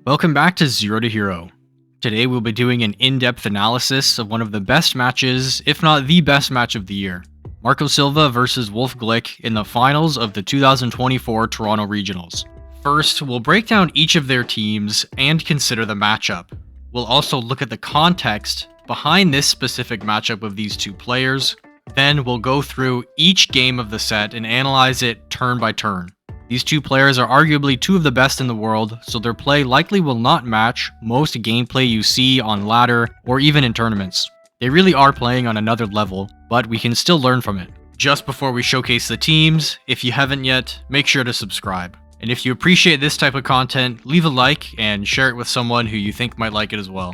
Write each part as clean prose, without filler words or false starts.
Welcome back to Zero to Hero. Today we'll be doing an in-depth analysis of one of the best matches, if not the best match of the year. Marco Silva versus Wolfe Glick in the finals of the 2024 Toronto Regionals. First, we'll break down each of their teams and consider the matchup. We'll also look at the context behind this specific matchup of these two players. Then we'll go through each game of the set and analyze it turn by turn. These two players are arguably two of the best in the world, so their play likely will not match most gameplay you see on ladder or even in tournaments. They really are playing on another level, but we can still learn from it. Just before we showcase the teams, if you haven't yet, make sure to subscribe. And if you appreciate this type of content, leave a like and share it with someone who you think might like it as well.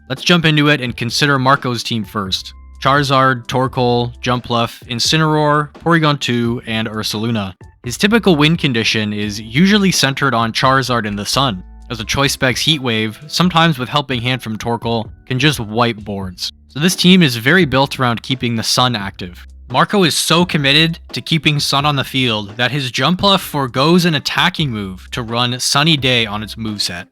Let's jump into it and consider Marco's team first. Charizard, Torkoal, Jumpluff, Incineroar, Porygon 2, and Ursaluna. His typical win condition is usually centered on Charizard in the sun, as a Choice Specs Heat Wave, sometimes with Helping Hand from Torkoal, can just wipe boards. So this team is very built around keeping the sun active. Marco is so committed to keeping sun on the field that his Jumpluff forgoes an attacking move to run Sunny Day on its moveset.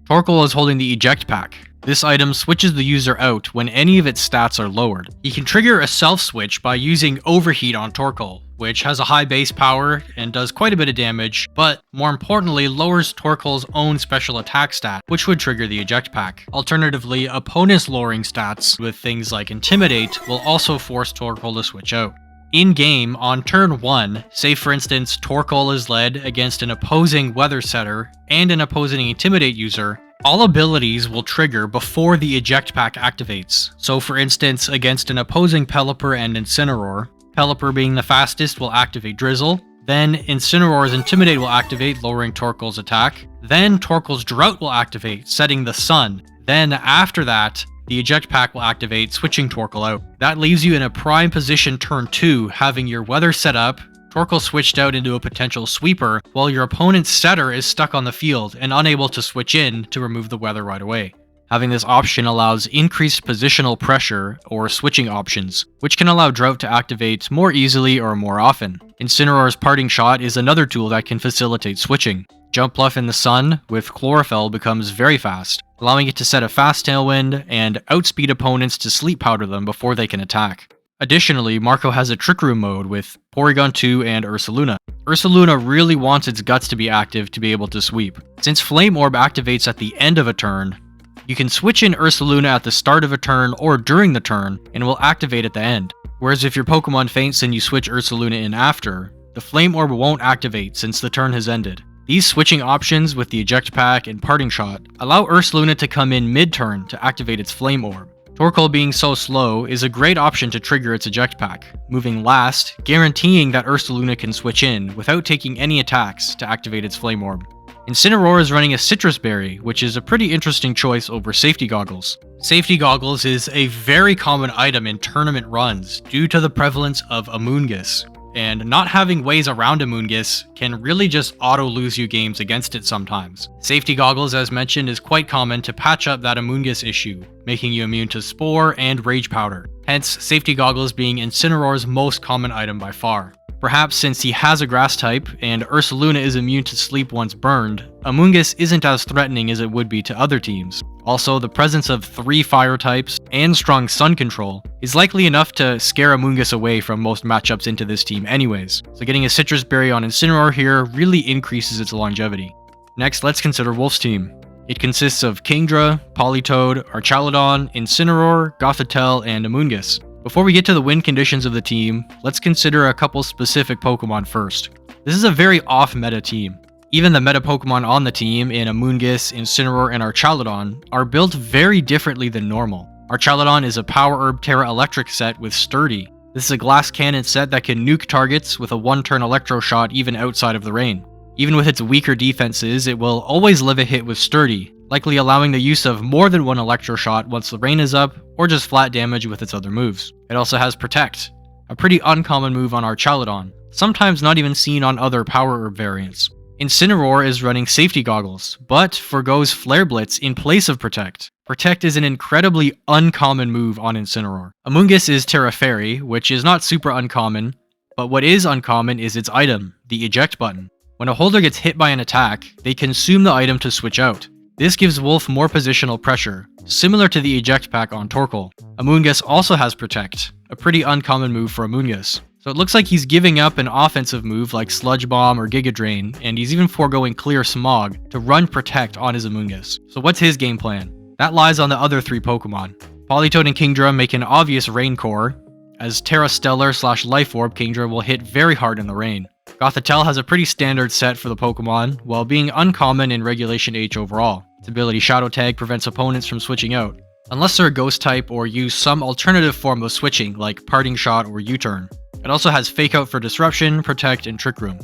Torkoal is holding the Eject Pack. This item switches the user out when any of its stats are lowered. He can trigger a self-switch by using Overheat on Torkoal, which has a high base power and does quite a bit of damage, but more importantly lowers Torkoal's own special attack stat, which would trigger the Eject Pack. Alternatively, opponents' lowering stats with things like Intimidate will also force Torkoal to switch out. In-game, on turn 1, say for instance Torkoal is led against an opposing Weather Setter and an opposing Intimidate user, all abilities will trigger before the Eject Pack activates. So for instance, against an opposing Pelipper and Incineroar, Pelipper being the fastest will activate Drizzle, then Incineroar's Intimidate will activate, lowering Torkoal's attack, then Torkoal's Drought will activate, setting the sun, then after that, the Eject Pack will activate, switching Torkoal out. That leaves you in a prime position turn 2, having your weather set up, Torkoal switched out into a potential sweeper, while your opponent's setter is stuck on the field and unable to switch in to remove the weather right away. Having this option allows increased positional pressure, or switching options, which can allow Drought to activate more easily or more often. Incineroar's Parting Shot is another tool that can facilitate switching. Jumpluff in the sun with Chlorophyll becomes very fast, allowing it to set a fast tailwind and outspeed opponents to sleep powder them before they can attack. Additionally, Marco has a Trick Room mode with Porygon 2 and Ursaluna. Ursaluna really wants its guts to be active to be able to sweep. Since Flame Orb activates at the end of a turn, you can switch in Ursaluna at the start of a turn or during the turn, and it will activate at the end. Whereas if your Pokemon faints and you switch Ursaluna in after, the Flame Orb won't activate since the turn has ended. These switching options with the Eject Pack and Parting Shot allow Ursaluna to come in mid-turn to activate its Flame Orb. Torkoal being so slow is a great option to trigger its Eject Pack, moving last, guaranteeing that Ursaluna can switch in without taking any attacks to activate its Flame Orb. Incineroar is running a Citrus Berry, which is a pretty interesting choice over Safety Goggles. Safety Goggles is a very common item in tournament runs due to the prevalence of Amoonguss, and not having ways around Amoonguss can really just auto-lose you games against it sometimes. Safety Goggles, as mentioned, is quite common to patch up that Amoonguss issue, making you immune to Spore and Rage Powder, hence Safety Goggles being Incineroar's most common item by far. Perhaps since he has a Grass type, and Ursaluna is immune to sleep once burned, Amoonguss isn't as threatening as it would be to other teams. Also, the presence of 3 Fire types and strong Sun control is likely enough to scare Amoonguss away from most matchups into this team anyways, so getting a Citrus Berry on Incineroar here really increases its longevity. Next, let's consider Wolfe's team. It consists of Kingdra, Politoed, Archaludon, Incineroar, Gothitelle, and Amoonguss. Before we get to the win conditions of the team, let's consider a couple specific Pokemon first. This is a very off-meta team. Even the meta Pokemon on the team in Amoonguss, Incineroar, and Archaludon are built very differently than normal. Archaludon is a Power Herb Terra Electric set with Sturdy. This is a glass cannon set that can nuke targets with a one-turn Electro Shot even outside of the rain. Even with its weaker defenses, it will always live a hit with Sturdy, likely allowing the use of more than one Electro Shot once the rain is up, or just flat damage with its other moves. It also has Protect, a pretty uncommon move on Archaludon, sometimes not even seen on other Power Herb variants. Incineroar is running Safety Goggles, but forgoes Flare Blitz in place of Protect. Protect is an incredibly uncommon move on Incineroar. Amoonguss is Terra Fairy, which is not super uncommon, but what is uncommon is its item, the Eject button. When a holder gets hit by an attack, they consume the item to switch out. This gives Wolfe more positional pressure, similar to the eject pack on Torkoal. Amoonguss also has Protect, a pretty uncommon move for Amoonguss. So it looks like he's giving up an offensive move like Sludge Bomb or Giga Drain, and he's even foregoing Clear Smog to run Protect on his Amoonguss. So what's his game plan? That lies on the other 3 Pokemon. Politoed and Kingdra make an obvious Rain Core, as Terra Stellar / Life Orb Kingdra will hit very hard in the rain. Gothitelle has a pretty standard set for the Pokemon, while being uncommon in Regulation H overall. Its ability Shadow Tag prevents opponents from switching out, unless they're a Ghost type or use some alternative form of switching like Parting Shot or U-Turn. It also has Fake Out for Disruption, Protect, and Trick Room.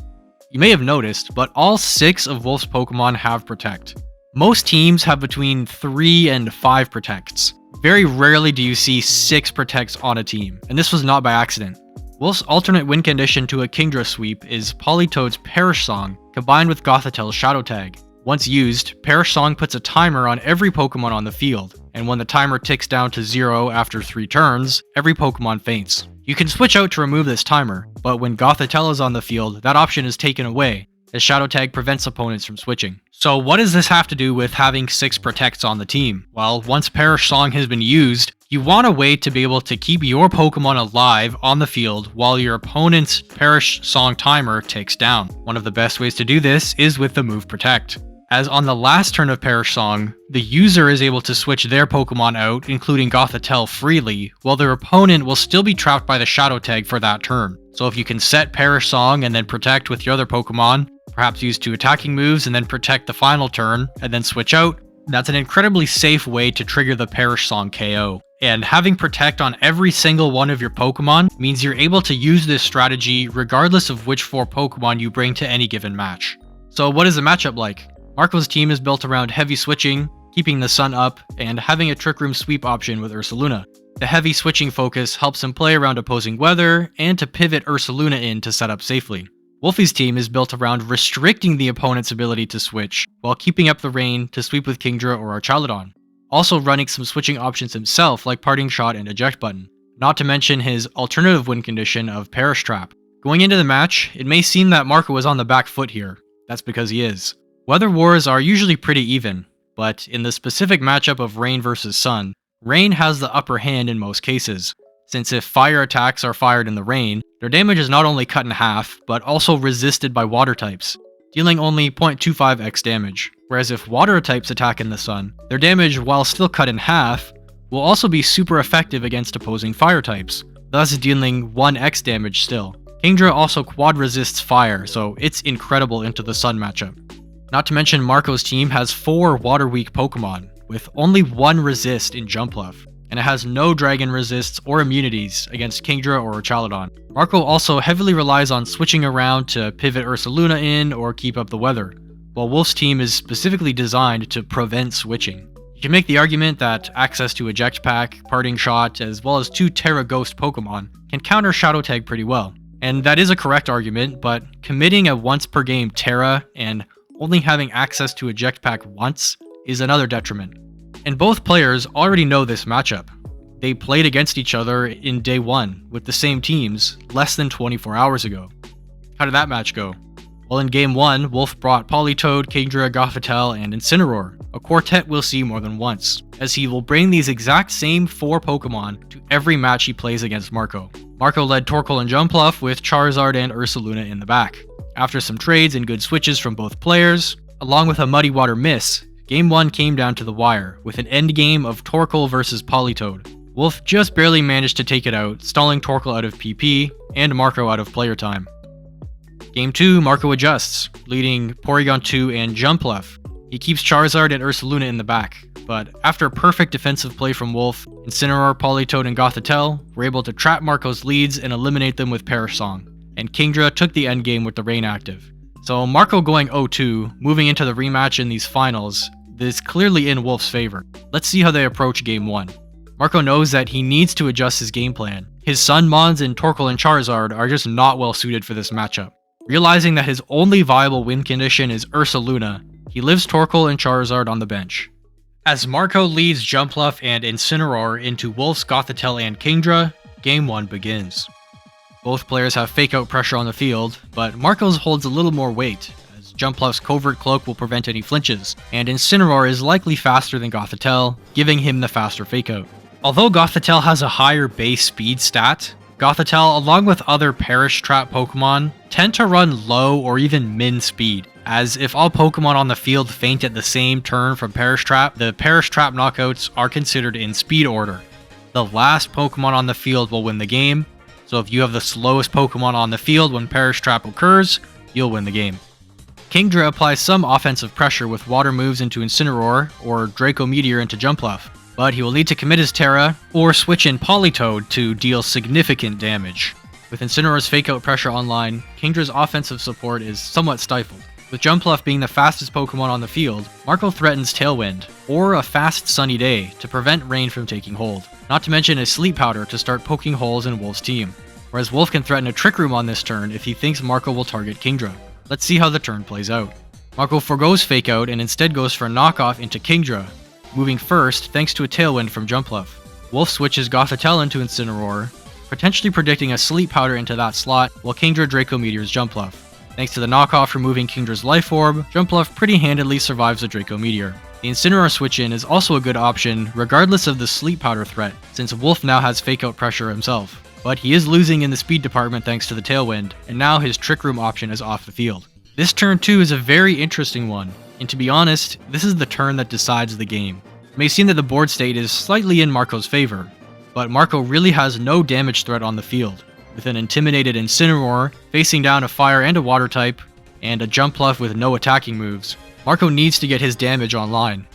You may have noticed, but all 6 of Wolfe's Pokemon have Protect. Most teams have between 3 and 5 Protects. Very rarely do you see 6 Protects on a team, and this was not by accident. Wolfe's alternate win condition to a Kingdra sweep is Politoed's Perish Song, combined with Gothitelle's Shadow Tag. Once used, Perish Song puts a timer on every Pokemon on the field, and when the timer ticks down to 0 after 3 turns, every Pokemon faints. You can switch out to remove this timer, but when Gothitelle is on the field, that option is taken away, as Shadow Tag prevents opponents from switching. So what does this have to do with having 6 Protects on the team? Well, once Perish Song has been used, you want a way to be able to keep your Pokemon alive on the field while your opponent's Perish Song timer ticks down. One of the best ways to do this is with the move Protect, as on the last turn of Perish Song, the user is able to switch their Pokemon out, including Gothitelle, freely, while their opponent will still be trapped by the Shadow Tag for that turn. So if you can set Perish Song and then Protect with your other Pokemon, perhaps use 2 attacking moves and then Protect the final turn, and then switch out, that's an incredibly safe way to trigger the Perish Song KO. And having Protect on every single one of your Pokemon means you're able to use this strategy regardless of which 4 Pokemon you bring to any given match. So what is the matchup like? Marco's team is built around heavy switching, keeping the sun up, and having a Trick Room sweep option with Ursaluna. The heavy switching focus helps him play around opposing weather, and to pivot Ursaluna in to set up safely. Wolfie's team is built around restricting the opponent's ability to switch, while keeping up the rain to sweep with Kingdra or Archaludon. Also running some switching options himself like Parting Shot and Eject Button, not to mention his alternative win condition of Perish Trap. Going into the match, it may seem that Marco is on the back foot here. That's because he is. Weather wars are usually pretty even, but in the specific matchup of rain versus sun, rain has the upper hand in most cases, since if fire attacks are fired in the rain, their damage is not only cut in half, but also resisted by water types, dealing only 0.25x damage, whereas if water types attack in the sun, their damage, while still cut in half, will also be super effective against opposing fire types, thus dealing 1x damage still. Kingdra also quad resists fire, so it's incredible into the sun matchup. Not to mention Marco's team has 4 water-weak Pokemon, with only 1 resist in Jumpluff, and it has no dragon resists or immunities against Kingdra or Archaludon. Marco also heavily relies on switching around to pivot Ursaluna in or keep up the weather, while Wolfe's team is specifically designed to prevent switching. You can make the argument that access to Eject Pack, Parting Shot, as well as 2 Terra Ghost Pokemon can counter Shadow Tag pretty well. And that is a correct argument, but committing a once per game Terra and only having access to Eject Pack once is another detriment. And both players already know this matchup. They played against each other in Day 1 with the same teams less than 24 hours ago. How did that match go? Well, in Game 1, Wolfe brought Politoed, Kingdra, Gothitelle, and Incineroar, a quartet we'll see more than once, as he will bring these exact same 4 Pokemon to every match he plays against Marco. Marco led Torkoal and Jumpluff with Charizard and Ursaluna in the back. After some trades and good switches from both players, along with a Muddy Water miss, Game 1 came down to the wire, with an endgame of Torkoal versus Politoed. Wolfe just barely managed to take it out, stalling Torkoal out of PP, and Marco out of player time. Game 2, Marco adjusts, leading Porygon 2 and Jumpluff. He keeps Charizard and Ursaluna in the back, but after a perfect defensive play from Wolfe, Incineroar, Politoed, and Gothitelle were able to trap Marco's leads and eliminate them with Perish Song, and Kingdra took the endgame with the Rain active. So Marco going 0-2, moving into the rematch in these finals, is clearly in Wolfe's favor. Let's see how they approach Game 1. Marco knows that he needs to adjust his game plan. His Sun Mons in Torkoal and Charizard are just not well suited for this matchup. Realizing that his only viable win condition is Ursaluna, he leaves Torkoal and Charizard on the bench. As Marco leads Jumpluff and Incineroar into Wolfe's Gothitelle and Kingdra, Game 1 begins. Both players have fake out pressure on the field, but Marco's holds a little more weight, as Jumpluff's Covert Cloak will prevent any flinches, and Incineroar is likely faster than Gothitelle, giving him the faster fake out. Although Gothitelle has a higher base speed stat, Gothitelle, along with other Perish Trap Pokemon, tend to run low or even min speed, as if all Pokemon on the field faint at the same turn from Perish Trap, the Perish Trap knockouts are considered in speed order. The last Pokemon on the field will win the game, so if you have the slowest Pokemon on the field when Perish Trap occurs, you'll win the game. Kingdra applies some offensive pressure with water moves into Incineroar or Draco Meteor into Jumpluff, but he will need to commit his Terra or switch in Politoed to deal significant damage. With Incineroar's fake out pressure online, Kingdra's offensive support is somewhat stifled. With Jumpluff being the fastest Pokemon on the field, Marco threatens Tailwind, or a fast Sunny Day to prevent rain from taking hold, not to mention a Sleep Powder to start poking holes in Wolfe's team, whereas Wolfe can threaten a Trick Room on this turn if he thinks Marco will target Kingdra. Let's see how the turn plays out. Marco forgoes Fake Out and instead goes for a knockoff into Kingdra, moving first thanks to a Tailwind from Jumpluff. Wolfe switches Gothitelle into Incineroar, potentially predicting a Sleep Powder into that slot while Kingdra Draco Meteors Jumpluff. Thanks to the knockoff removing Kingdra's Life Orb, Jumpluff pretty handedly survives the Draco Meteor. The Incineroar switch-in is also a good option regardless of the Sleep Powder threat, since Wolfe now has Fake Out pressure himself. But he is losing in the speed department thanks to the Tailwind, and now his Trick Room option is off the field. This turn 2 is a very interesting one, and to be honest, this is the turn that decides the game. It may seem that the board state is slightly in Marco's favor, but Marco really has no damage threat on the field, with an intimidated Incineroar facing down a fire and a water type, and a Jumpluff with no attacking moves. Marco needs to get his damage online.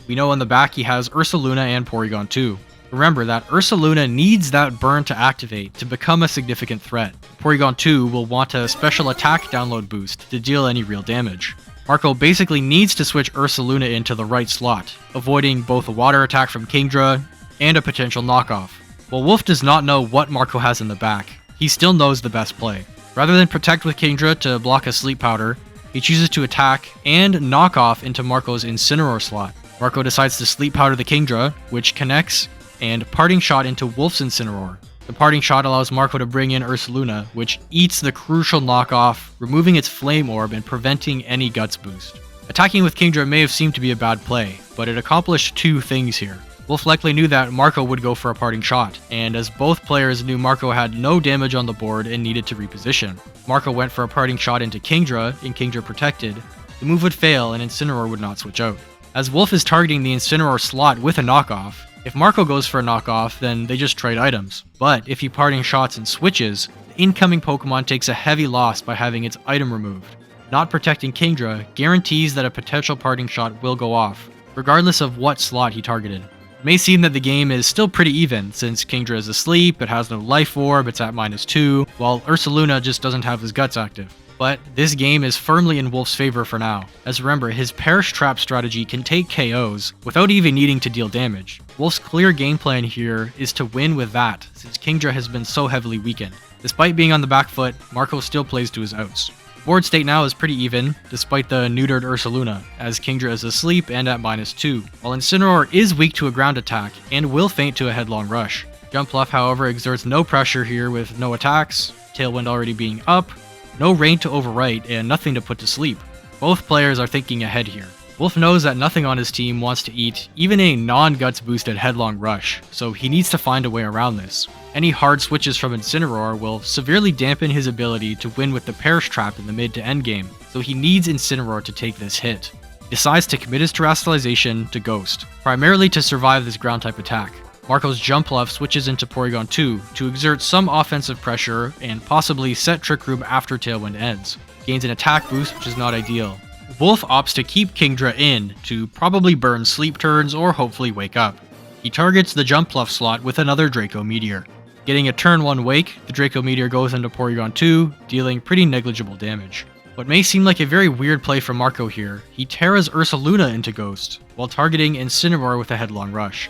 We know on the back he has Ursaluna and Porygon 2. Remember that Ursaluna needs that burn to activate to become a significant threat. Porygon 2 will want a special attack download boost to deal any real damage. Marco basically needs to switch Ursaluna into the right slot, avoiding both a water attack from Kingdra and a potential knockoff. While Wolfe does not know what Marco has in the back, he still knows the best play. Rather than protect with Kingdra to block a Sleep Powder, he chooses to attack and knock off into Marco's Incineroar slot. Marco decides to Sleep Powder the Kingdra, which connects, and Parting Shot into Wolfe's Incineroar. The Parting Shot allows Marco to bring in Ursaluna, which eats the crucial knockoff, removing its Flame Orb and preventing any Guts boost. Attacking with Kingdra may have seemed to be a bad play, but it accomplished two things here. Wolfe likely knew that Marco would go for a Parting Shot, and as both players knew Marco had no damage on the board and needed to reposition, Marco went for a Parting Shot into Kingdra, and Kingdra protected. The move would fail and Incineroar would not switch out. As Wolfe is targeting the Incineroar slot with a knockoff, if Marco goes for a knockoff, then they just trade items. But if he Parting Shots and switches, the incoming Pokemon takes a heavy loss by having its item removed. Not protecting Kingdra guarantees that a potential Parting Shot will go off, regardless of what slot he targeted. It may seem that the game is still pretty even, since Kingdra is asleep, it has no Life Orb, it's at -2, while Ursaluna just doesn't have his Guts active. But this game is firmly in Wolfe's favor for now, as remember, his Perish Trap strategy can take KOs without even needing to deal damage. Wolfe's clear game plan here is to win with that, since Kingdra has been so heavily weakened. Despite being on the back foot, Marco still plays to his outs. Board state now is pretty even, despite the neutered Ursaluna, as Kingdra is asleep and at -2, while Incineroar is weak to a ground attack and will faint to a headlong rush. Jumpluff, however, exerts no pressure here with no attacks, Tailwind already being up, no rain to overwrite, and nothing to put to sleep. Both players are thinking ahead here. Wolfe knows that nothing on his team wants to eat even a non-Guts boosted Headlong Rush, so he needs to find a way around this. Any hard switches from Incineroar will severely dampen his ability to win with the Perish Trap in the mid to end game, so he needs Incineroar to take this hit. He decides to commit his Terastallization to Ghost, primarily to survive this ground type attack. Marco's Jumpluff switches into Porygon 2 to exert some offensive pressure and possibly set Trick Room after Tailwind ends. Gains an attack boost, which is not ideal. Wolfe opts to keep Kingdra in to probably burn sleep turns or hopefully wake up. He targets the Jumpluff slot with another Draco Meteor. Getting a turn 1 wake, the Draco Meteor goes into Porygon 2, dealing pretty negligible damage. What may seem like a very weird play from Marco here, he Terras Ursaluna into Ghost, while targeting Incineroar with a Headlong Rush.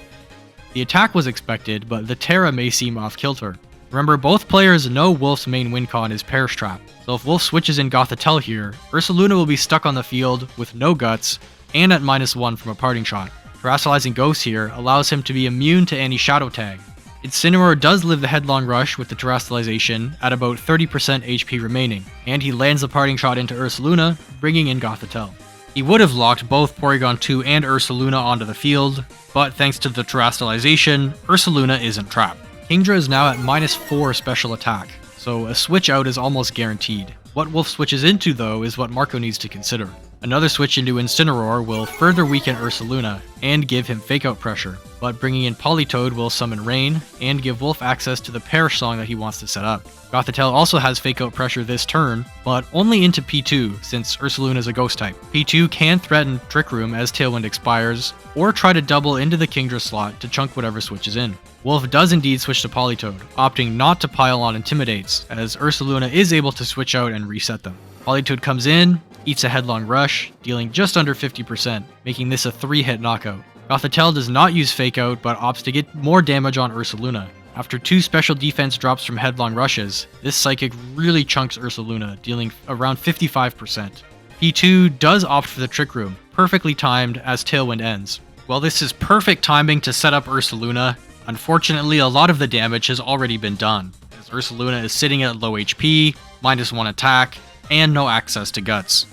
The attack was expected, but the Terra may seem off-kilter. Remember, both players know Wolfe's main win con is Perish Trap, so if Wolfe switches in Gothitelle here, Ursaluna will be stuck on the field with no Guts, and at -1 from a Parting Shot. Terastallizing Ghost here allows him to be immune to any Shadow Tag. Incineroar does live the headlong rush with the terastallization at about 30% HP remaining, and he lands the parting shot into Ursaluna, bringing in Gothitelle. He would have locked both Porygon 2 and Ursaluna onto the field, but thanks to the terastallization, Ursaluna isn't trapped. Kingdra is now at -4 special attack, so a switch out is almost guaranteed. What Wolfe switches into though is what Marco needs to consider. Another switch into Incineroar will further weaken Ursaluna and give him fake out pressure, but bringing in Politoed will summon Rain and give Wolfe access to the Perish Song that he wants to set up. Gothitelle also has fake out pressure this turn, but only into P2 since Ursaluna is a ghost type. P2 can threaten Trick Room as Tailwind expires, or try to double into the Kingdra slot to chunk whatever switches in. Wolfe does indeed switch to Politoed, opting not to pile on Intimidates, as Ursaluna is able to switch out and reset them. Politoed comes in, eats a headlong rush, dealing just under 50%, making this a 3-hit knockout. Gothitelle does not use fake out, but opts to get more damage on Ursaluna. After 2 special defense drops from headlong rushes, this psychic really chunks Ursaluna, dealing around 55%. P2 does opt for the Trick Room, perfectly timed as Tailwind ends. While this is perfect timing to set up Ursaluna, unfortunately a lot of the damage has already been done, as Ursaluna is sitting at low HP, -1 attack, and no access to Guts.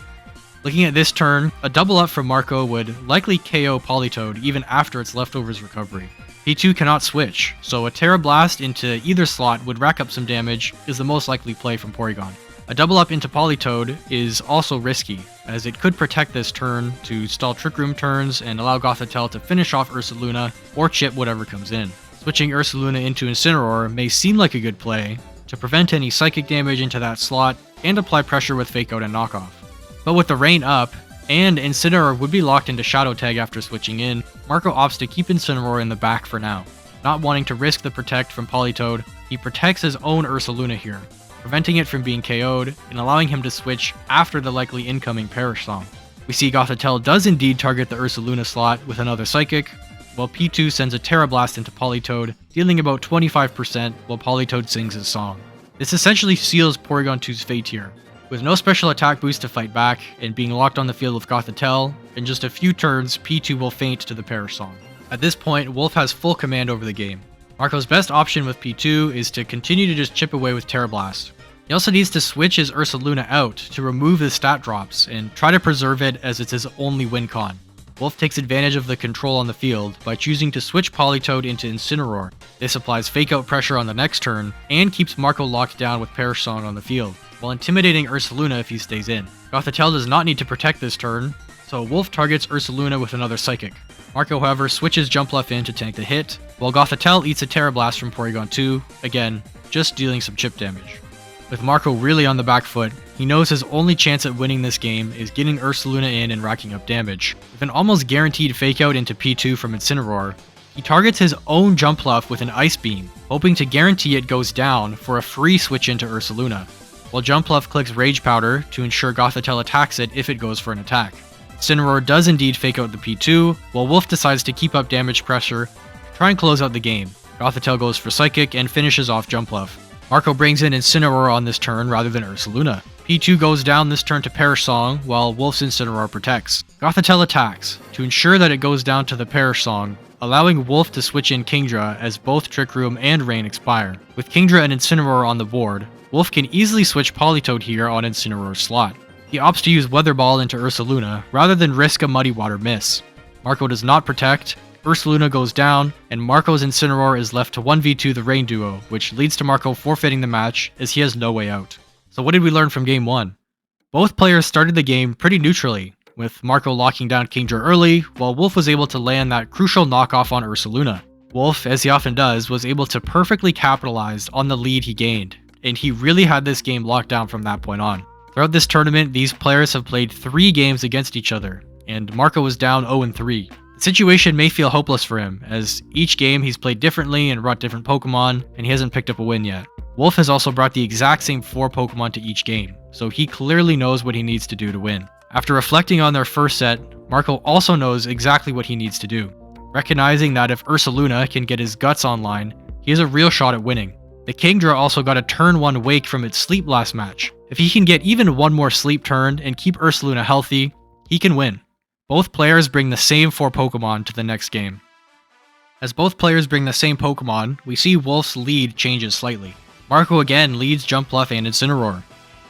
Looking at this turn, a double up from Marco would likely KO Politoed even after its leftovers recovery. P2 cannot switch, so a Terra Blast into either slot would rack up some damage is the most likely play from Porygon. A double up into Politoed is also risky, as it could protect this turn to stall Trick Room turns and allow Gothitelle to finish off Ursaluna or chip whatever comes in. Switching Ursaluna into Incineroar may seem like a good play to prevent any psychic damage into that slot and apply pressure with Fake Out and Knockoff. But with the Rain up, and Incineroar would be locked into Shadow Tag after switching in, Marco opts to keep Incineroar in the back for now. Not wanting to risk the Protect from Politoed, he protects his own Ursaluna here, preventing it from being KO'd and allowing him to switch after the likely incoming Perish Song. We see Gothitelle does indeed target the Ursaluna slot with another Psychic, while P2 sends a Terra Blast into Politoed, dealing about 25% while Politoed sings his song. This essentially seals Porygon 2's fate here. With no special attack boost to fight back, and being locked on the field with Gothitelle, in just a few turns, P2 will faint to the Perish Song. At this point, Wolfe has full command over the game. Marco's best option with P2 is to continue to just chip away with Terra Blast. He also needs to switch his Ursaluna out to remove his stat drops, and try to preserve it as it's his only win con. Wolfe takes advantage of the control on the field by choosing to switch Politoed into Incineroar. This applies Fake Out pressure on the next turn, and keeps Marco locked down with Perish Song on the field, while intimidating Ursaluna if he stays in. Gothitelle does not need to protect this turn, so Wolfe targets Ursaluna with another Psychic. Marco, however, switches Jumpluff in to tank the hit, while Gothitelle eats a Terra Blast from Porygon 2, again, just dealing some chip damage. With Marco really on the back foot, he knows his only chance at winning this game is getting Ursaluna in and racking up damage. With an almost guaranteed Fake Out into P2 from Incineroar, he targets his own Jumpluff with an Ice Beam, hoping to guarantee it goes down for a free switch into Ursaluna, while Jumpluff clicks Rage Powder to ensure Gothitelle attacks it if it goes for an attack. Incineroar does indeed Fake Out the P2, while Wolfe decides to keep up damage pressure to try and close out the game. Gothitelle goes for Psychic and finishes off Jumpluff. Marco brings in Incineroar on this turn rather than Ursaluna. P2 goes down this turn to Perish Song, while Wolfe's Incineroar protects. Gothitelle attacks, to ensure that it goes down to the Perish Song, allowing Wolfe to switch in Kingdra as both Trick Room and Rain expire. With Kingdra and Incineroar on the board, Wolfe can easily switch Politoed here on Incineroar's slot. He opts to use Weather Ball into Ursaluna, rather than risk a Muddy Water miss. Marco does not protect, Ursaluna goes down, and Marco's Incineroar is left to 1v2 the Rain duo, which leads to Marco forfeiting the match as he has no way out. So what did we learn from Game 1? Both players started the game pretty neutrally, with Marco locking down Kingdra early, while Wolfe was able to land that crucial knockoff on Ursaluna. Wolfe, as he often does, was able to perfectly capitalize on the lead he gained, and he really had this game locked down from that point on. Throughout this tournament, these players have played 3 games against each other, and Marco was down 0-3. The situation may feel hopeless for him, as each game he's played differently and brought different Pokemon, and he hasn't picked up a win yet. Wolfe has also brought the exact same 4 Pokemon to each game, so he clearly knows what he needs to do to win. After reflecting on their first set, Marco also knows exactly what he needs to do. Recognizing that if Ursaluna can get his Guts online, he has a real shot at winning. The Kingdra also got a turn 1 Wake from its Sleep last match. If he can get even one more Sleep turn and keep Ursaluna healthy, he can win. Both players bring the same 4 Pokemon to the next game. As both players bring the same Pokemon, we see Wolfe's lead changes slightly. Marco again leads Jumpluff and Incineroar,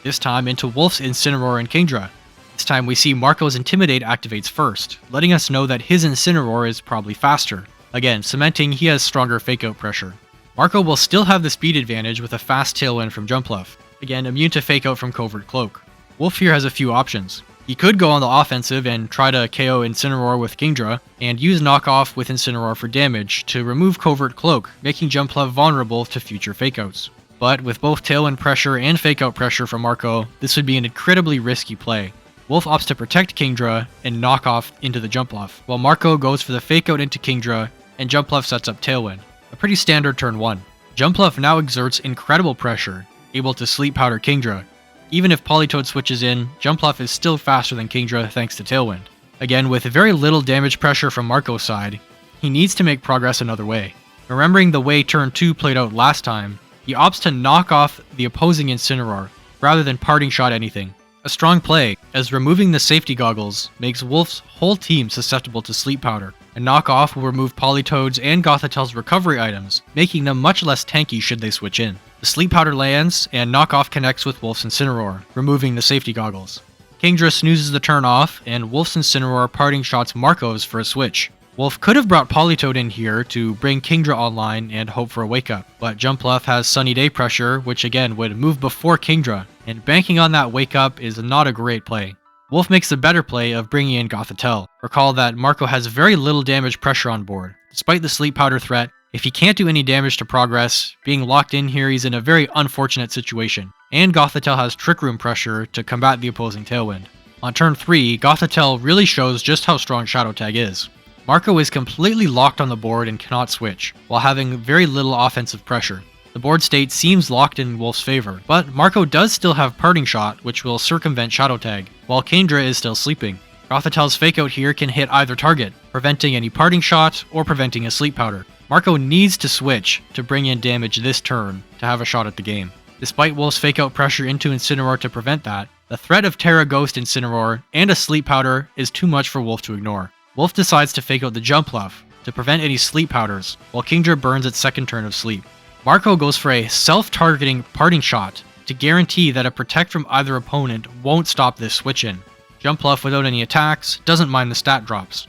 this time into Wolfe's Incineroar and Kingdra. This time we see Marco's Intimidate activates first, letting us know that his Incineroar is probably faster, again cementing he has stronger Fake Out pressure. Marco will still have the speed advantage with a fast Tailwind from Jumpluff, again immune to Fake Out from Covert Cloak. Wolfe here has a few options. He could go on the offensive and try to KO Incineroar with Kingdra, and use Knockoff with Incineroar for damage to remove Covert Cloak, making Jumpluff vulnerable to future Fake Outs. But with both Tailwind pressure and Fake Out pressure from Marco, this would be an incredibly risky play. Wolfe opts to protect Kingdra and Knockoff into the Jumpluff, while Marco goes for the Fake Out into Kingdra, and Jumpluff sets up Tailwind. A pretty standard turn 1. Jumpluff now exerts incredible pressure, able to Sleep Powder Kingdra. Even if Politoed switches in, Jumpluff is still faster than Kingdra thanks to Tailwind. Again, with very little damage pressure from Marco's side, he needs to make progress another way. Remembering the way turn 2 played out last time, he opts to knock off the opposing Incineroar, rather than parting shot anything. A strong play, as removing the safety goggles makes Wolfe's whole team susceptible to Sleep Powder, and Knockoff will remove Politoed's and Gothitel's recovery items, making them much less tanky should they switch in. The Sleep Powder lands, and Knockoff connects with Wolfe's Incineroar, removing the safety goggles. Kingdra snoozes the turn off, and Wolfe's Incineroar parting shots Marco's for a switch. Wolfe could have brought Politoed in here to bring Kingdra online and hope for a wake up, but Jumpluff has Sunny Day pressure, which again would move before Kingdra, and banking on that wake up is not a great play. Wolfe makes the better play of bringing in Gothitelle. Recall that Marco has very little damage pressure on board. Despite the Sleep Powder threat, if he can't do any damage to progress, being locked in here he's in a very unfortunate situation, and Gothitelle has Trick Room pressure to combat the opposing Tailwind. On turn 3, Gothitelle really shows just how strong Shadow Tag is. Marco is completely locked on the board and cannot switch, while having very little offensive pressure. The board state seems locked in Wolfe's favor, but Marco does still have Parting Shot, which will circumvent Shadow Tag, while Kingdra is still sleeping. Gothitel's Fake Out here can hit either target, preventing any Parting Shot or preventing a Sleep Powder. Marco needs to switch to bring in damage this turn to have a shot at the game. Despite Wolfe's Fake Out pressure into Incineroar to prevent that, the threat of Terra Ghost Incineroar and a Sleep Powder is too much for Wolfe to ignore. Wolfe decides to Fake Out the Jumpluff to prevent any Sleep Powders, while Kingdra burns its second turn of sleep. Marco goes for a self-targeting Parting Shot to guarantee that a Protect from either opponent won't stop this switch-in. Jumpluff, without any attacks, doesn't mind the stat drops.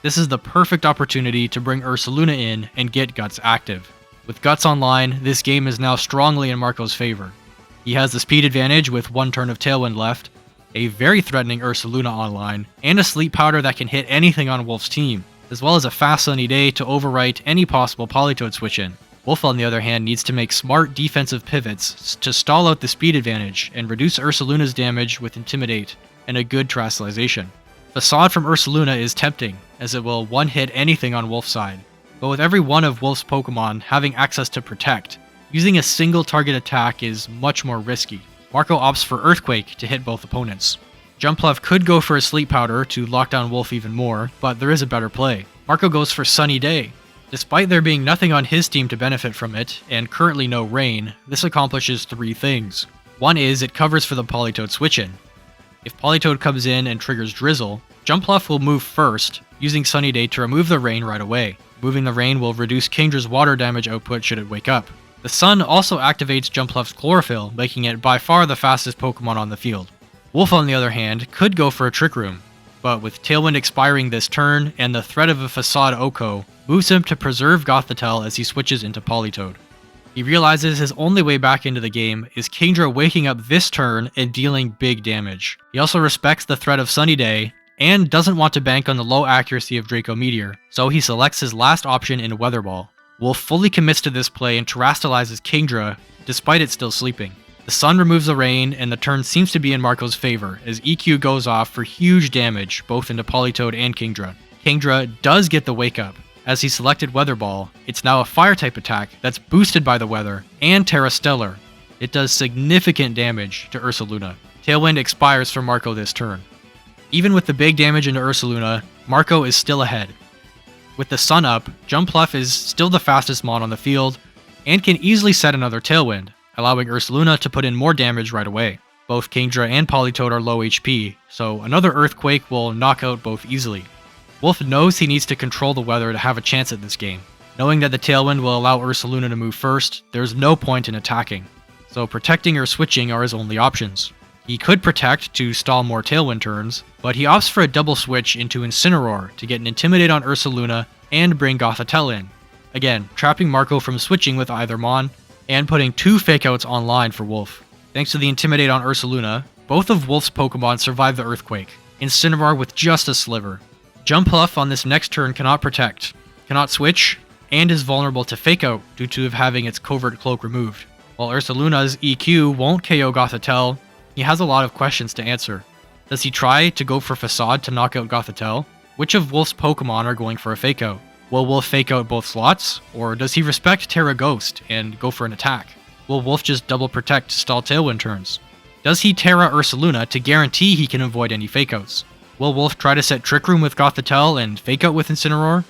This is the perfect opportunity to bring Ursaluna in and get Guts active. With Guts online, this game is now strongly in Marco's favor. He has the speed advantage with one turn of Tailwind left, a very threatening Ursaluna online, and a Sleep Powder that can hit anything on Wolfe's team, as well as a fast Sunny Day to overwrite any possible Politoed switch-in. Wolfe, on the other hand, needs to make smart defensive pivots to stall out the speed advantage and reduce Ursaluna's damage with Intimidate and a good Terastallization. Facade from Ursaluna is tempting, as it will one-hit anything on Wolfe's side, but with every one of Wolfe's Pokemon having access to Protect, using a single target attack is much more risky. Marco opts for Earthquake to hit both opponents. Jumpluff could go for a Sleep Powder to lock down Wolfe even more, but there is a better play. Marco goes for Sunny Day. Despite there being nothing on his team to benefit from it, and currently no rain, this accomplishes three things. One is it covers for the Politoed switch-in. If Politoed comes in and triggers Drizzle, Jumpluff will move first, using Sunny Day to remove the rain right away. Moving the rain will reduce Kingdra's water damage output should it wake up. The sun also activates Jumpluff's Chlorophyll, making it by far the fastest Pokemon on the field. Wolfe, on the other hand, could go for a Trick Room, but with Tailwind expiring this turn and the threat of a Facade Oko, moves him to preserve Gothitelle as he switches into Politoed. He realizes his only way back into the game is Kingdra waking up this turn and dealing big damage. He also respects the threat of Sunny Day, and doesn't want to bank on the low accuracy of Draco Meteor, so he selects his last option in Weather Ball. Wolfe fully commits to this play and terastallizes Kingdra, despite it still sleeping. The sun removes the rain, and the turn seems to be in Marco's favor, as EQ goes off for huge damage, both into Politoed and Kingdra. Kingdra does get the wake up. As he selected Weather Ball, it's now a Fire-type attack that's boosted by the weather, and Terra Stellar. It does significant damage to Ursaluna. Tailwind expires for Marco this turn. Even with the big damage into Ursaluna, Marco is still ahead. With the sun up, Jumpluff is still the fastest mon on the field, and can easily set another Tailwind, allowing Ursaluna to put in more damage right away. Both Kingdra and Politoed are low HP, so another Earthquake will knock out both easily. Wolfe knows he needs to control the weather to have a chance at this game. Knowing that the Tailwind will allow Ursaluna to move first, there's no point in attacking. So protecting or switching are his only options. He could protect to stall more Tailwind turns, but he opts for a double switch into Incineroar to get an Intimidate on Ursaluna and bring Gothitelle in. Again, trapping Marco from switching with either Mon, and putting 2 Fake Outs online for Wolfe. Thanks to the Intimidate on Ursaluna, both of Wolfe's Pokemon survive the Earthquake, Incineroar with just a sliver. Jumpluff on this next turn cannot protect, cannot switch, and is vulnerable to Fake Out due to having its Covert Cloak removed. While Ursaluna's EQ won't KO Gothitelle, he has a lot of questions to answer. Does he try to go for Facade to knock out Gothitelle? Which of Wolfe's Pokemon are going for a Fake Out? Will Wolfe Fake Out both slots, or does he respect Terra Ghost and go for an attack? Will Wolfe just double protect to stall Tailwind turns? Does he Terra Ursaluna to guarantee he can avoid any Fake Outs? Will Wolfe try to set Trick Room with Gothitelle and Fake Out with Incineroar?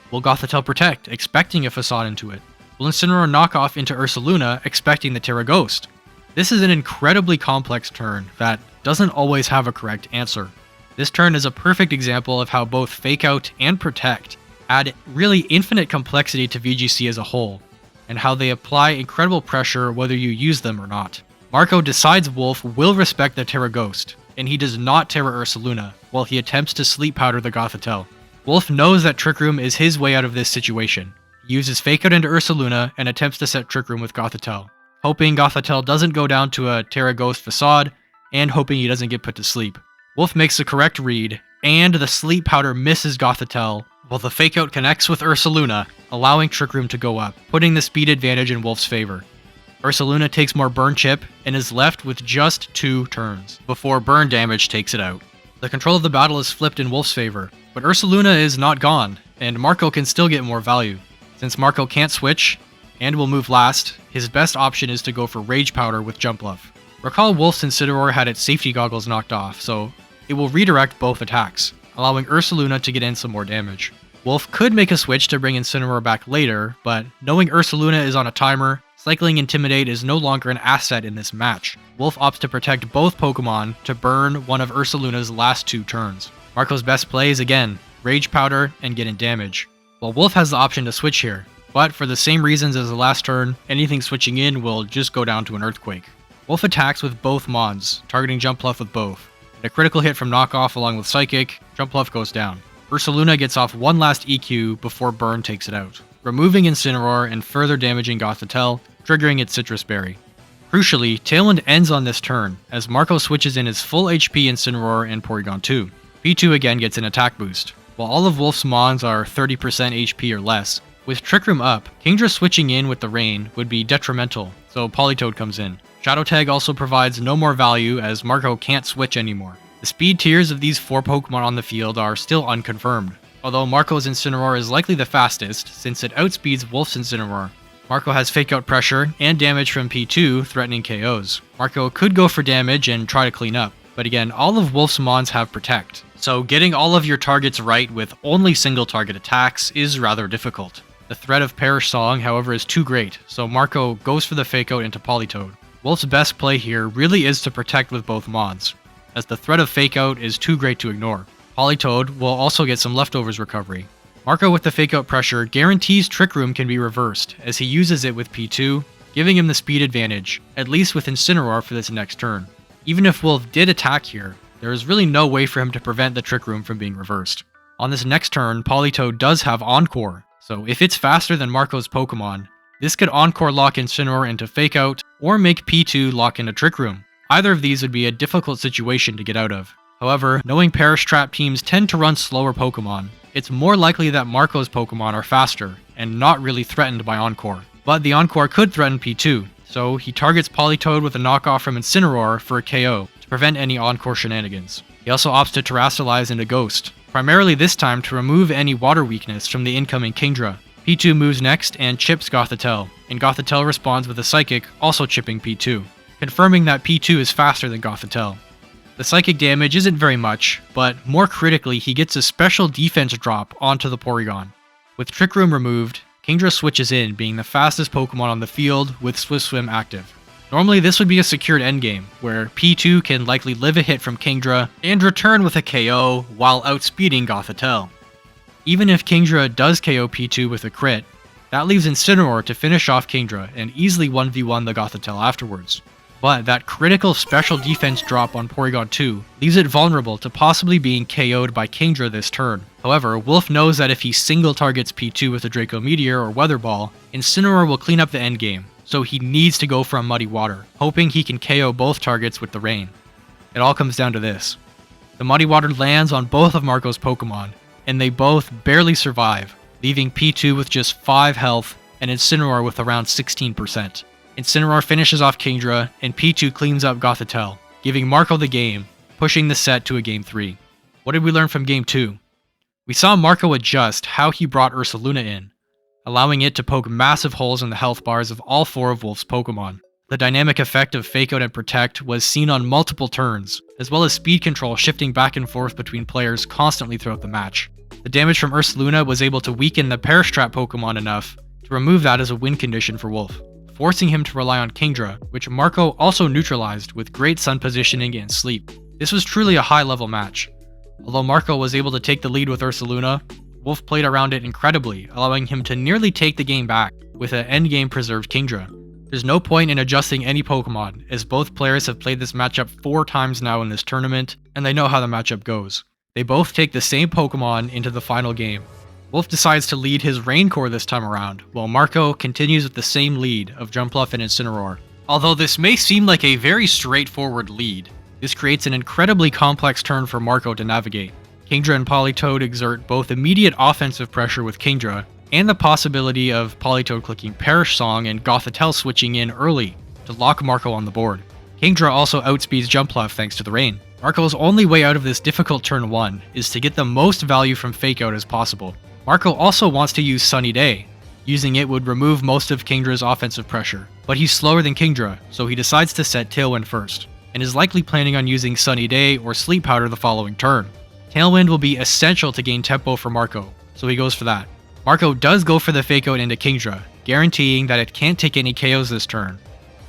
Will Gothitelle protect, expecting a Facade into it? Will Incineroar knock off into Ursaluna, expecting the Terra Ghost? This is an incredibly complex turn that doesn't always have a correct answer. This turn is a perfect example of how both Fake Out and Protect add really infinite complexity to VGC as a whole, and how they apply incredible pressure whether you use them or not. Marco decides Wolfe will respect the Terra Ghost, and he does not Terra Ursaluna, while he attempts to Sleep Powder the Gothitelle. Wolfe knows that Trick Room is his way out of this situation. He uses Fake Out into Ursaluna and attempts to set Trick Room with Gothitelle, hoping Gothitelle doesn't go down to a Terra Ghost Facade, and hoping he doesn't get put to sleep. Wolfe makes the correct read, and the Sleep Powder misses Gothitelle, while the Fake Out connects with Ursaluna, allowing Trick Room to go up, putting the speed advantage in Wolfe's favor. Ursaluna takes more Burn Chip, and is left with just 2 turns, before Burn damage takes it out. The control of the battle is flipped in Wolfe's favor, but Ursaluna is not gone, and Marco can still get more value. Since Marco can't switch, and will move last, his best option is to go for Rage Powder with Jumpluff. Recall Wolfe's Incineroar had its safety goggles knocked off, so it will redirect both attacks, allowing Ursaluna to get in some more damage. Wolfe could make a switch to bring Incineroar back later, but knowing Ursaluna is on a timer, cycling Intimidate is no longer an asset in this match. Wolfe opts to protect both Pokemon to burn one of Ursaluna's last 2 turns. Marco's best play is again, Rage Powder and get in damage. While Wolfe has the option to switch here, but for the same reasons as the last turn, anything switching in will just go down to an Earthquake. Wolfe attacks with both Mons, targeting Jumpluff with both. And a critical hit from Knockoff along with Psychic, Jumpluff goes down. Ursaluna gets off one last EQ before Burn takes it out, removing Incineroar and further damaging Gothitelle, triggering its Citrus Berry. Crucially, Tailwind ends on this turn, as Marco switches in his full HP Incineroar and Porygon 2. P2 again gets an attack boost. While all of Wolfe's Mons are 30% HP or less, with Trick Room up, Kingdra switching in with the Rain would be detrimental, so Politoed comes in. Shadow Tag also provides no more value as Marco can't switch anymore. The speed tiers of these 4 Pokemon on the field are still unconfirmed, although Marco's Incineroar is likely the fastest since it outspeeds Wolfe's Incineroar. Marco has Fake Out pressure and damage from P2 threatening KOs. Marco could go for damage and try to clean up, but again, all of Wolfe's Mons have Protect, so getting all of your targets right with only single target attacks is rather difficult. The threat of Perish Song, however, is too great, so Marco goes for the Fake Out into Politoed. Wolfe's best play here really is to protect with both Mons, as the threat of Fake Out is too great to ignore. Politoed will also get some leftovers recovery. Marco with the Fake Out pressure guarantees Trick Room can be reversed, as he uses it with P2, giving him the speed advantage, at least with Incineroar for this next turn. Even if Wolfe did attack here, there is really no way for him to prevent the Trick Room from being reversed. On this next turn, Politoed does have Encore, so if it's faster than Marco's Pokemon, this could Encore lock Incineroar into Fake Out, or make P2 lock into Trick Room. Either of these would be a difficult situation to get out of. However, knowing Perish Trap teams tend to run slower Pokemon, it's more likely that Marco's Pokemon are faster, and not really threatened by Encore. But the Encore could threaten P2, so he targets Politoed with a knockoff from Incineroar for a KO, to prevent any Encore shenanigans. He also opts to Terrasilize into Ghost, primarily this time to remove any water weakness from the incoming Kingdra. P2 moves next and chips Gothitelle, and Gothitelle responds with a Psychic, also chipping P2, confirming that P2 is faster than Gothitelle. The Psychic damage isn't very much, but more critically he gets a special defense drop onto the Porygon. With Trick Room removed, Kingdra switches in, being the fastest Pokemon on the field with Swift Swim active. Normally this would be a secured endgame, where P2 can likely live a hit from Kingdra and return with a KO while outspeeding Gothitelle. Even if Kingdra does KO P2 with a crit, That leaves Incineroar to finish off Kingdra and easily 1v1 the Gothitelle afterwards. But that critical special defense drop on Porygon 2 leaves it vulnerable to possibly being KO'd by Kingdra this turn. However, Wolfe knows that if he single targets P2 with a Draco Meteor or Weather Ball, Incineroar will clean up the endgame, so he needs to go for a Muddy Water, hoping he can KO both targets with the Rain. It all comes down to this. The Muddy Water lands on both of Marco's Pokemon, and they both barely survive, leaving P2 with just 5 health and Incineroar with around 16%. Incineroar finishes off Kingdra, and P2 cleans up Gothitelle, giving Marco the game, pushing the set to a Game 3. What did we learn from Game 2? We saw Marco adjust how he brought Ursaluna in, allowing it to poke massive holes in the health bars of all 4 of Wolfe's Pokemon. The dynamic effect of Fake Out and Protect was seen on multiple turns, as well as speed control shifting back and forth between players constantly throughout the match. The damage from Ursaluna was able to weaken the Perish Trap Pokemon enough to remove that as a win condition for Wolfe, forcing him to rely on Kingdra, which Marco also neutralized with great sun positioning and sleep. This was truly a high-level match. Although Marco was able to take the lead with Ursaluna, Wolfe played around it incredibly, allowing him to nearly take the game back with an endgame preserved Kingdra. There's no point in adjusting any Pokemon, as both players have played this matchup 4 times now in this tournament, and they know how the matchup goes. They both take the same Pokemon into the final game. Wolfe decides to lead his Rain Core this time around, while Marco continues with the same lead of Jumpluff and Incineroar. Although this may seem like a very straightforward lead, this creates an incredibly complex turn for Marco to navigate. Kingdra and Politoed exert both immediate offensive pressure with Kingdra, and the possibility of Politoed clicking Perish Song and Gothitelle switching in early to lock Marco on the board. Kingdra also outspeeds Jumpluff thanks to the Rain. Marco's only way out of this difficult turn 1 is to get the most value from Fake Out as possible. Marco also wants to use Sunny Day. Using it would remove most of Kingdra's offensive pressure, but he's slower than Kingdra, so he decides to set Tailwind first, and is likely planning on using Sunny Day or Sleep Powder the following turn. Tailwind will be essential to gain tempo for Marco, so he goes for that. Marco does go for the Fake Out into Kingdra, guaranteeing that it can't take any KOs this turn.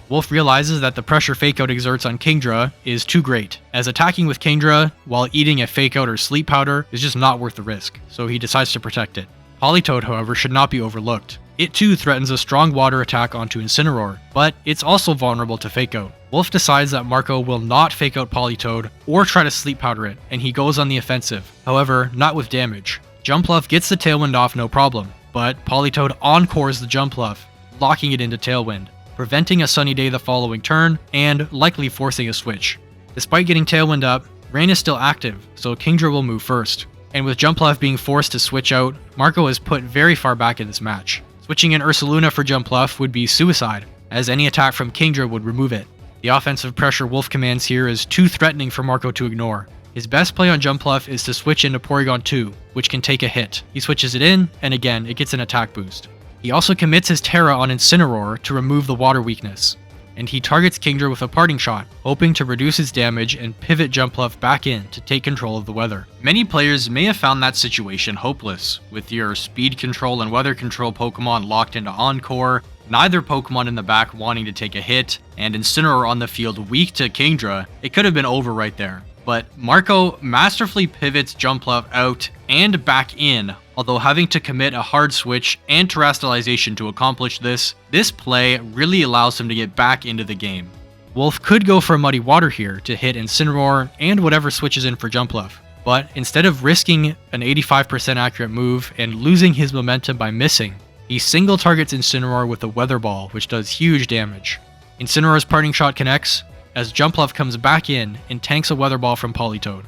Wolfe realizes that the pressure Fake Out exerts on Kingdra is too great, as attacking with Kingdra while eating a Fake Out or Sleep Powder is just not worth the risk, so he decides to protect it. Politoed, however, should not be overlooked. It too threatens a strong water attack onto Incineroar, but it's also vulnerable to Fake Out. Wolfe decides that Marco will not Fake Out Politoed or try to Sleep Powder it, and he goes on the offensive, however, not with damage. Jumpluff gets the Tailwind off no problem, but Politoed encores the Jumpluff, locking it into Tailwind, preventing a Sunny Day the following turn, and likely forcing a switch. Despite getting Tailwind up, Rain is still active, so Kingdra will move first. And with Jumpluff being forced to switch out, Marco is put very far back in this match. Switching in Ursaluna for Jumpluff would be suicide, as any attack from Kingdra would remove it. The offensive pressure Wolfe commands here is too threatening for Marco to ignore. His best play on Jumpluff is to switch into Porygon 2, which can take a hit. He switches it in, and again, it gets an attack boost. He also commits his Terra on Incineroar to remove the water weakness, and he targets Kingdra with a Parting Shot, hoping to reduce his damage and pivot Jumpluff back in to take control of the weather. Many players may have found that situation hopeless, with your speed control and weather control Pokemon locked into Encore, neither Pokemon in the back wanting to take a hit, and Incineroar on the field weak to Kingdra. It could have been over right there. But Marco masterfully pivots Jumpluff out and back in, although having to commit a hard switch and terrestrialization to accomplish this play really allows him to get back into the game. Wolfe could go for a Muddy Water here to hit Incineroar and whatever switches in for Jumpluff, but instead of risking an 85% accurate move and losing his momentum by missing, he single targets Incineroar with a Weather Ball, which does huge damage. Incineroar's Parting Shot connects, as Jumpluff comes back in and tanks a Weather Ball from Politoed.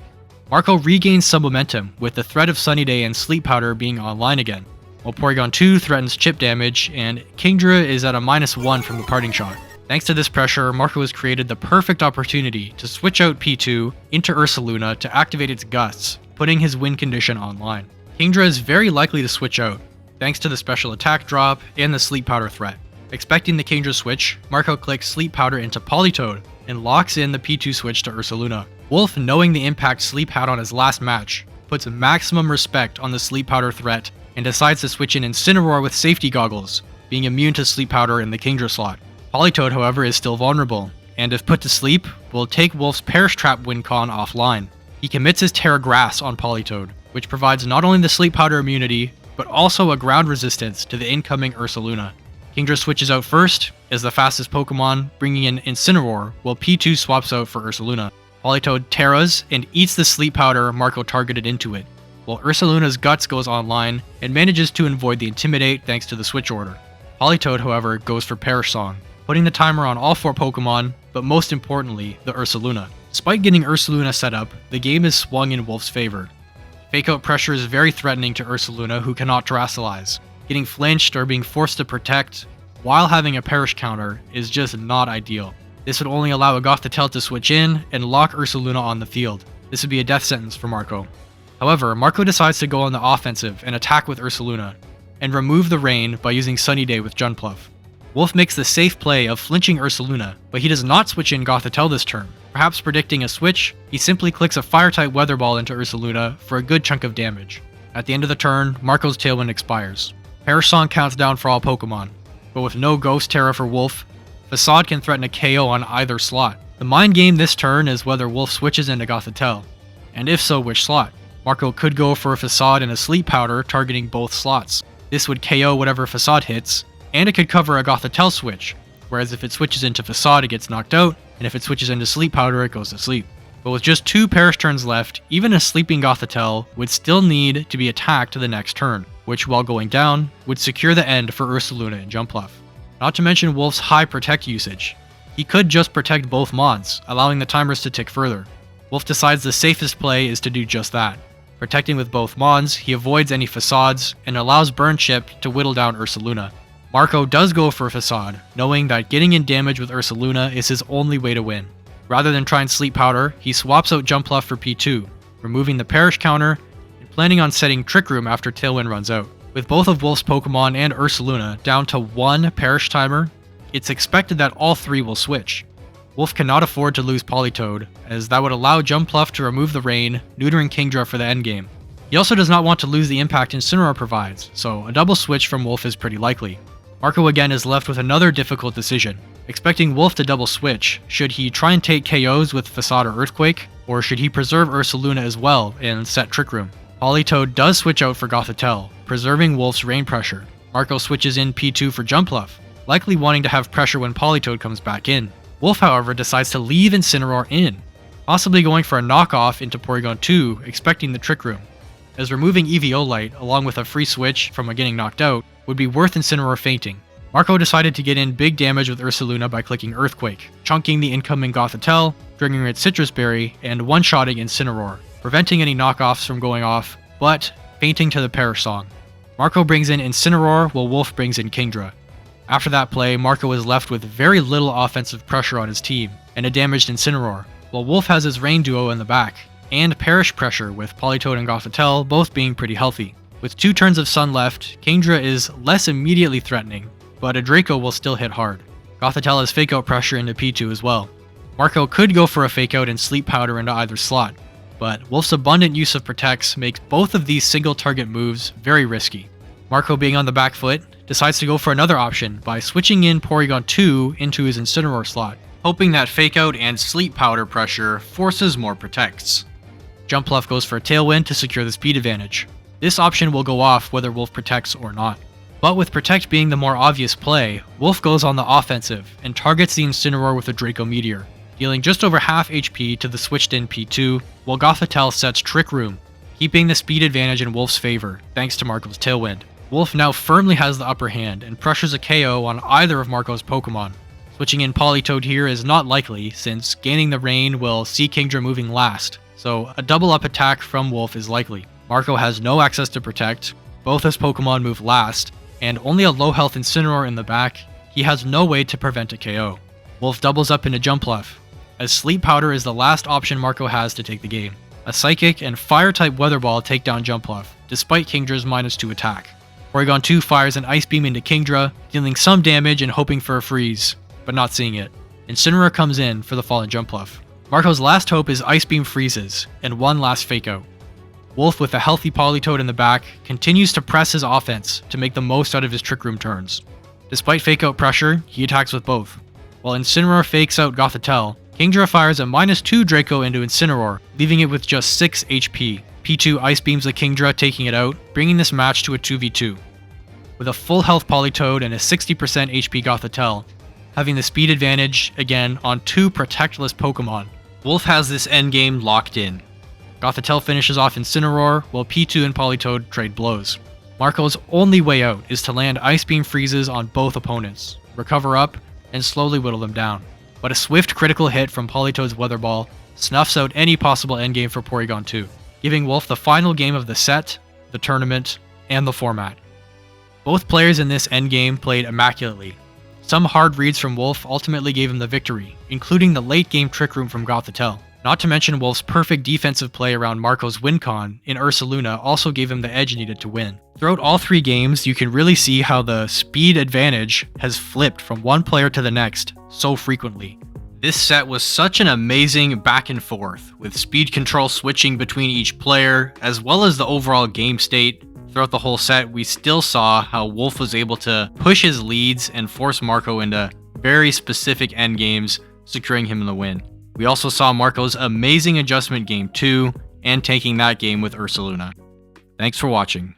Marco regains some momentum, with the threat of Sunny Day and Sleep Powder being online again, while Porygon 2 threatens chip damage, and Kingdra is at a -1 from the Parting Shot. Thanks to this pressure, Marco has created the perfect opportunity to switch out P2 into Ursaluna to activate its Gusts, putting his win condition online. Kingdra is very likely to switch out, thanks to the special attack drop and the Sleep Powder threat. Expecting the Kingdra switch, Marco clicks Sleep Powder into Politoed, and locks in the P2 switch to Ursaluna. Wolfe, knowing the impact Sleep had on his last match, puts maximum respect on the Sleep Powder threat and decides to switch in Incineroar with safety goggles, being immune to Sleep Powder in the Kingdra slot. Politoed, however, is still vulnerable, and if put to sleep, will take Wolfe's Perish Trap win con offline. He commits his Terra Grass on Politoed, which provides not only the Sleep Powder immunity, but also a ground resistance to the incoming Ursaluna. Kingdra switches out first, as the fastest Pokemon, bringing in Incineroar, while P2 swaps out for Ursaluna. Politoed terras and eats the sleep powder Marco targeted into it, while Ursaluna's Guts goes online and manages to avoid the Intimidate thanks to the switch order. Politoed, however, goes for Perish Song, putting the timer on all 4 Pokemon, but most importantly, the Ursaluna. Despite getting Ursaluna set up, the game is swung in Wolfe's favor. Fake Out pressure is very threatening to Ursaluna, who cannot Terastallize. Getting flinched or being forced to protect while having a Perish counter is just not ideal. This would only allow a Gothitelle to switch in and lock Ursaluna on the field. This would be a death sentence for Marco. However, Marco decides to go on the offensive and attack with Ursaluna, and remove the rain by using Sunny Day with Junpluff. Wolfe makes the safe play of flinching Ursaluna, but he does not switch in Gothitelle this turn. Perhaps predicting a switch, he simply clicks a Fire-type Weather Ball into Ursaluna for a good chunk of damage. At the end of the turn, Marco's Tailwind expires. Perish Song counts down for all Pokemon, but with no Ghost Terra for Wolfe, Facade can threaten a KO on either slot. The mind game this turn is whether Wolfe switches into Gothitelle, and if so, which slot. Marco could go for a Facade and a Sleep Powder targeting both slots. This would KO whatever Facade hits, and it could cover a Gothitelle switch, whereas if it switches into Facade it gets knocked out, and if it switches into Sleep Powder it goes to sleep. But with just 2 Perish turns left, even a sleeping Gothitelle would still need to be attacked the next turn, which while going down, would secure the end for Ursaluna and Junpluff. Not to mention Wolfe's high Protect usage. He could just protect both Mons, allowing the timers to tick further. Wolfe decides the safest play is to do just that. Protecting with both Mons, he avoids any Facades, and allows Burn Chip to whittle down Ursaluna. Marco does go for a Facade, knowing that getting in damage with Ursaluna is his only way to win. Rather than try and Sleep Powder, he swaps out Junpluff for P2, removing the Perish counter, and planning on setting Trick Room after Tailwind runs out. With both of Wolfe's Pokemon and Ursaluna down to 1 Perish timer, it's expected that all 3 will switch. Wolfe cannot afford to lose Politoed, as that would allow Junpluff to remove the rain, neutering Kingdra for the endgame. He also does not want to lose the impact Incineroar provides, so a double switch from Wolfe is pretty likely. Marco again is left with another difficult decision, expecting Wolfe to double switch. Should he try and take KOs with Facade or Earthquake, or should he preserve Ursaluna as well and set Trick Room? Politoed does switch out for Gothitelle, preserving Wolfe's rain pressure. Marco switches in P2 for Junpluff, likely wanting to have pressure when Politoed comes back in. Wolfe, however, decides to leave Incineroar in, possibly going for a knockoff into Porygon 2, expecting the Trick Room, as removing Eviolite along with a free switch from getting knocked out would be worth Incineroar fainting. Marco decided to get in big damage with Ursaluna by clicking Earthquake, chunking the incoming Gothitelle, triggering its Citrus Berry, and one-shotting Incineroar, preventing any knockoffs from going off, but fainting to the Perish Song. Marco brings in Incineroar while Wolfe brings in Kingdra. After that play, Marco is left with very little offensive pressure on his team, and a damaged Incineroar, while Wolfe has his Rain duo in the back, and Perish pressure with Politoed and Gothitelle both being pretty healthy. With 2 turns of Sun left, Kingdra is less immediately threatening, but a Draco will still hit hard. Gothitelle has Fake Out pressure into P2 as well. Marco could go for a Fake Out and Sleep Powder into either slot, but Wolfe's abundant use of Protects makes both of these single target moves very risky. Marco, being on the back foot, decides to go for another option by switching in Porygon 2 into his Incineroar slot, hoping that Fake Out and Sleep Powder pressure forces more Protects. Junpluff goes for a Tailwind to secure the speed advantage. This option will go off whether Wolfe protects or not. But with Protect being the more obvious play, Wolfe goes on the offensive and targets the Incineroar with a Draco Meteor, dealing just over half HP to the switched in P2, while Gothitelle sets Trick Room, keeping the speed advantage in Wolfe's favor thanks to Marco's Tailwind. Wolfe now firmly has the upper hand and pressures a KO on either of Marco's Pokemon. Switching in Politoed here is not likely, since gaining the rain will see Kingdra moving last, so a double up attack from Wolfe is likely. Marco has no access to Protect, both his Pokemon move last, and only a low health Incineroar in the back, he has no way to prevent a KO. Wolfe doubles up into Junpluff, as Sleep Powder is the last option Marco has to take the game. A Psychic and Fire-type Weather Ball take down Junpluff, despite Kingdra's -2 attack. Porygon 2 fires an Ice Beam into Kingdra, dealing some damage and hoping for a freeze, but not seeing it. Incineroar comes in for the fallen Junpluff. Marco's last hope is Ice Beam freezes, and one last Fake Out. Wolfe, with a healthy Politoed in the back, continues to press his offense to make the most out of his Trick Room turns. Despite Fake Out pressure, he attacks with both. While Incineroar fakes out Gothitelle, Kingdra fires a -2 Draco into Incineroar, leaving it with just 6 HP. P2 Ice Beams the Kingdra, taking it out, bringing this match to a 2v2. With a full health Politoed and a 60% HP Gothitelle, having the speed advantage, again, on 2 protectless Pokemon, Wolfe has this endgame locked in. Gothitelle finishes off Incineroar, while P2 and Politoed trade blows. Marco's only way out is to land Ice Beam freezes on both opponents, recover up, and slowly whittle them down. But a swift critical hit from Politoed's Weather Ball snuffs out any possible endgame for Porygon 2, giving Wolfe the final game of the set, the tournament, and the format. Both players in this endgame played immaculately. Some hard reads from Wolfe ultimately gave him the victory, including the late game Trick Room from Gothitelle. Not to mention Wolfe's perfect defensive play around Marco's Wincon in Ursaluna also gave him the edge needed to win. Throughout all 3 games, you can really see how the speed advantage has flipped from one player to the next so frequently. This set was such an amazing back and forth, with speed control switching between each player, as well as the overall game state. Throughout the whole set, we still saw how Wolfe was able to push his leads and force Marco into very specific endgames, securing him the win. We also saw Marco's amazing adjustment game 2, and taking that game with Ursaluna. Thanks for watching.